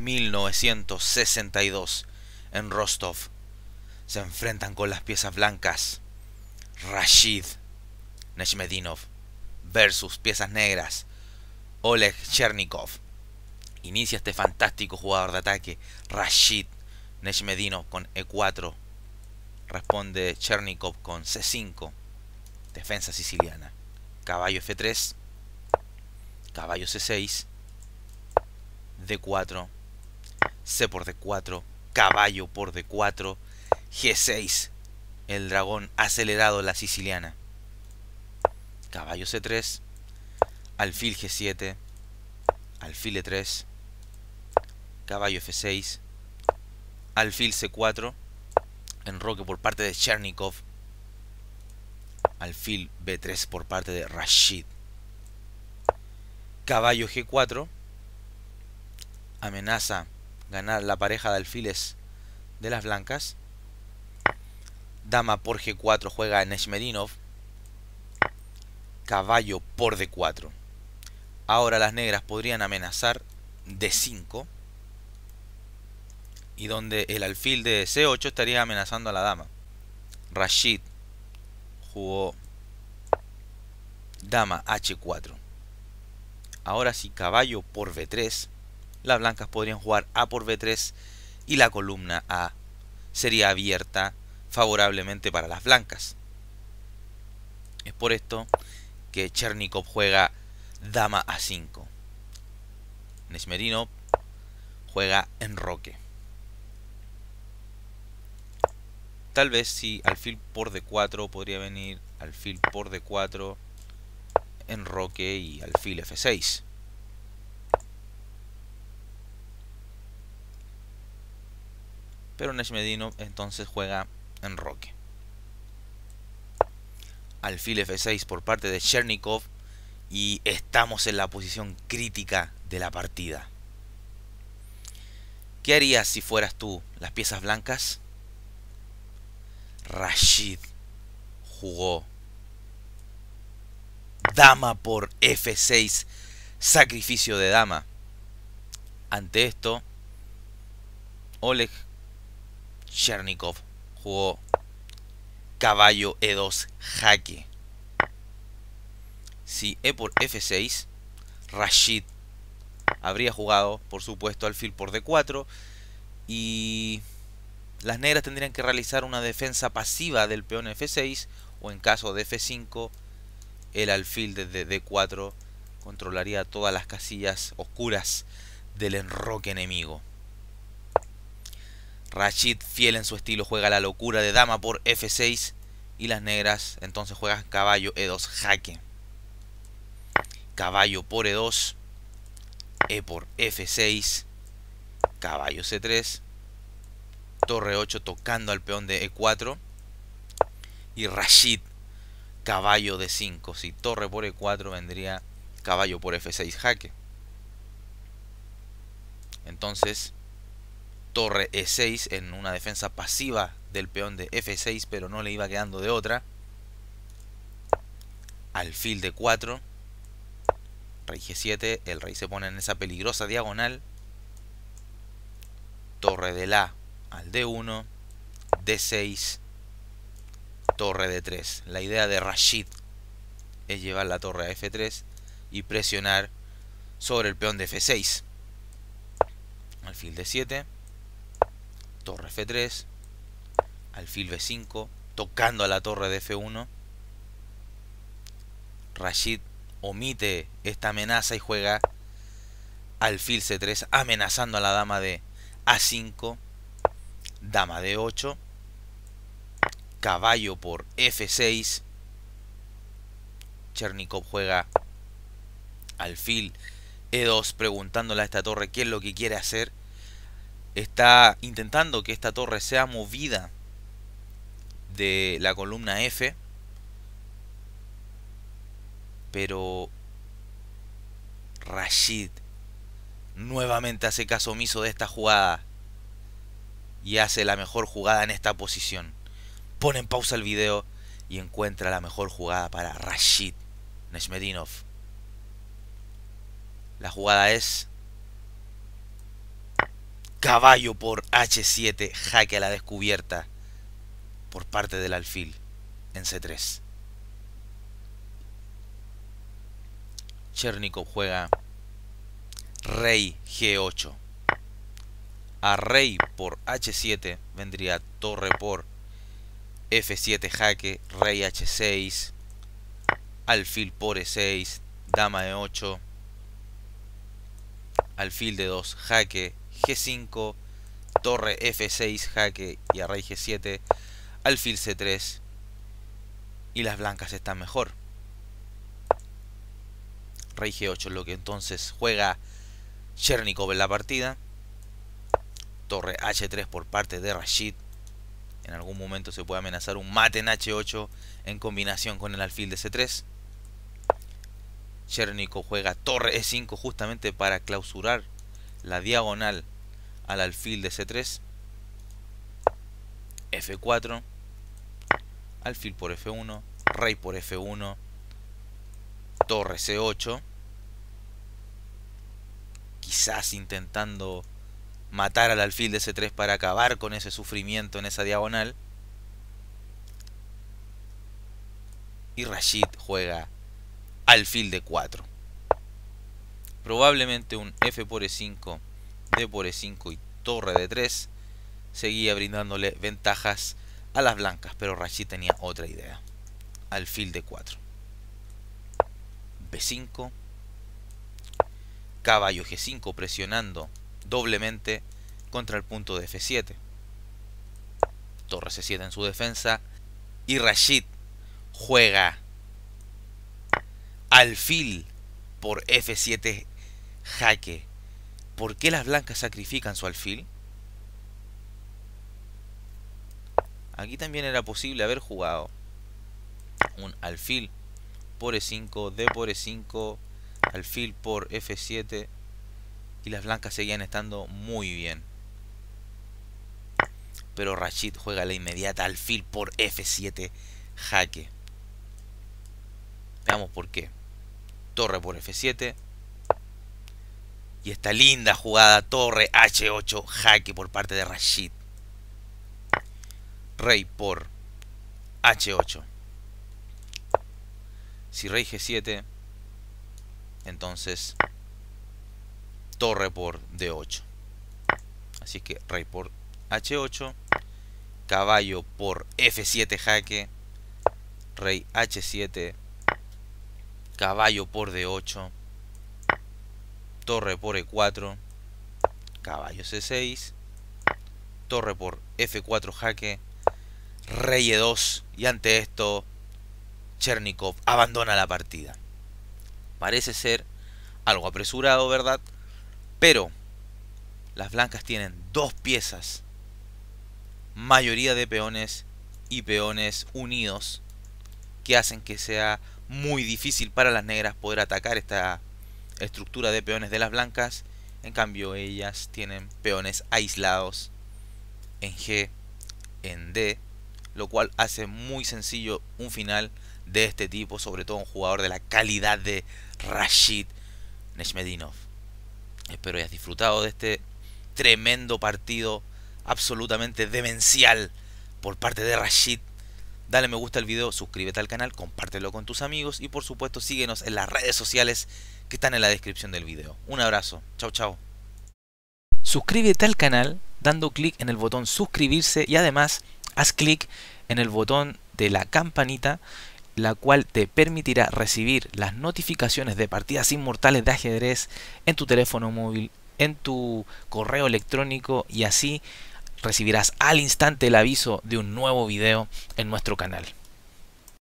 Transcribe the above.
1962 en Rostov. Se enfrentan con las piezas blancas Rashid Nechmedinov versus piezas negras Oleg Chernikov. Inicia este fantástico jugador de ataque Rashid Nechmedinov con E4. Responde Chernikov con C5. Defensa siciliana. Caballo F3. Caballo C6. D4. C por D4. Caballo por D4. G6. El dragón acelerado, la siciliana. Caballo C3. Alfil G7. Alfil E3. Caballo F6. Alfil C4. Enroque por parte de Chernikov. Alfil B3 por parte de Rashid. Caballo G4. Amenaza ganar la pareja de alfiles de las blancas. Dama por G4 juega Nechmedinov. Caballo por D4. Ahora las negras podrían amenazar D5. Y donde el alfil de C8 estaría amenazando a la dama. Rashid jugó dama H4. Ahora sí, caballo por B3. Las blancas podrían jugar A por B3 y la columna A sería abierta favorablemente para las blancas. Es por esto que Chernikov juega dama A5. Nechmedinov juega enroque. Tal vez si alfil por D4 podría venir alfil por D4, enroque y alfil F6. Pero Nechmedinov entonces juega enroque. Alfil F6 por parte de Chernikov y estamos en la posición crítica de la partida. ¿Qué harías si fueras tú, las piezas blancas? Rashid jugó dama por F6, sacrificio de dama. Ante esto, Oleg Chernikov jugó caballo E2, jaque. Si E por F6, Rashid habría jugado, por supuesto, alfil por D4 y las negras tendrían que realizar una defensa pasiva del peón F6 o en caso de F5 el alfil de D4 controlaría todas las casillas oscuras del enroque enemigo. Rashid, fiel en su estilo, juega la locura de dama por F6 y las negras entonces juegan caballo E2 jaque. Caballo por E2, E por F6, caballo C3, torre 8 tocando al peón de E4 y Rashid caballo D5. Si torre por E4 vendría caballo por F6 jaque. Entonces torre E6 en una defensa pasiva del peón de F6, pero no le iba quedando de otra. Alfil D4, rey G7, el rey se pone en esa peligrosa diagonal. Torre del A al D1, D6, torre D3. La idea de Rashid es llevar la torre a F3 y presionar sobre el peón de F6. Alfil D7, torre F3, alfil B5, tocando a la torre de F1. Rashid omite esta amenaza y juega alfil C3, amenazando a la dama de A5, dama D8, caballo por F6. Chernikov juega alfil E2, preguntándole a esta torre qué es lo que quiere hacer. Está intentando que esta torre sea movida de la columna F, pero Rashid nuevamente hace caso omiso de esta jugada y hace la mejor jugada en esta posición. Pone en pausa el video y encuentra la mejor jugada para Rashid Nechmedinov. La jugada es caballo por H7, jaque a la descubierta por parte del alfil en C3. Chernikov juega rey G8. A rey por H7 vendría torre por F7 jaque, rey H6, alfil por E6, dama E8, alfil D2 jaque, G5, torre F6 jaque y a rey G7, alfil C3 y las blancas están mejor. Rey G8 lo que entonces juega Chernikov en la partida. Torre H3 por parte de Rashid. En algún momento se puede amenazar un mate en H8 en combinación con el alfil de C3. Chernikov juega torre E5 justamente para clausurar la diagonal al alfil de C3. F4. Alfil por F1. Rey por F1. Torre C8. Quizás intentando matar al alfil de C3 para acabar con ese sufrimiento en esa diagonal. Y Rashid juega alfil de 4. Probablemente un F por E5, D por E5 y torre de 3 seguía brindándole ventajas a las blancas, pero Rashid tenía otra idea. Alfil de 4. B5. Caballo G5 presionando doblemente contra el punto de F7. Torre C7 en su defensa. Y Rashid juega alfil por F7 jaque. ¿Por qué las blancas sacrifican su alfil? Aquí también era posible haber jugado un alfil por E5, D por E5, alfil por F7 y las blancas seguían estando muy bien. Pero Rashid juega la inmediata alfil por F7 jaque. Veamos por qué. Torre por F7. Y esta linda jugada torre H8 jaque por parte de Rashid. Rey por H8. Si rey G7, entonces torre por D8. Así que rey por H8, caballo por F7 jaque, rey H7, caballo por D8, torre por E4, caballo C6, torre por F4 jaque, rey E2, y ante esto Chernikov abandona la partida. Parece ser algo apresurado, ¿verdad? Pero las blancas tienen dos piezas, mayoría de peones y peones unidos, que hacen que sea muy difícil para las negras poder atacar esta estructura de peones de las blancas. En cambio ellas tienen peones aislados en G, en D, lo cual hace muy sencillo un final de este tipo, sobre todo un jugador de la calidad de Rashid Nechmedinov. Espero hayas disfrutado de este tremendo partido absolutamente demencial por parte de Rashid. Dale me gusta al video, suscríbete al canal, compártelo con tus amigos y por supuesto síguenos en las redes sociales que están en la descripción del video. Un abrazo, chao chao. Suscríbete al canal dando clic en el botón suscribirse y además haz clic en el botón de la campanita, la cual te permitirá recibir las notificaciones de partidas inmortales de ajedrez en tu teléfono móvil, en tu correo electrónico, y así recibirás al instante el aviso de un nuevo video en nuestro canal.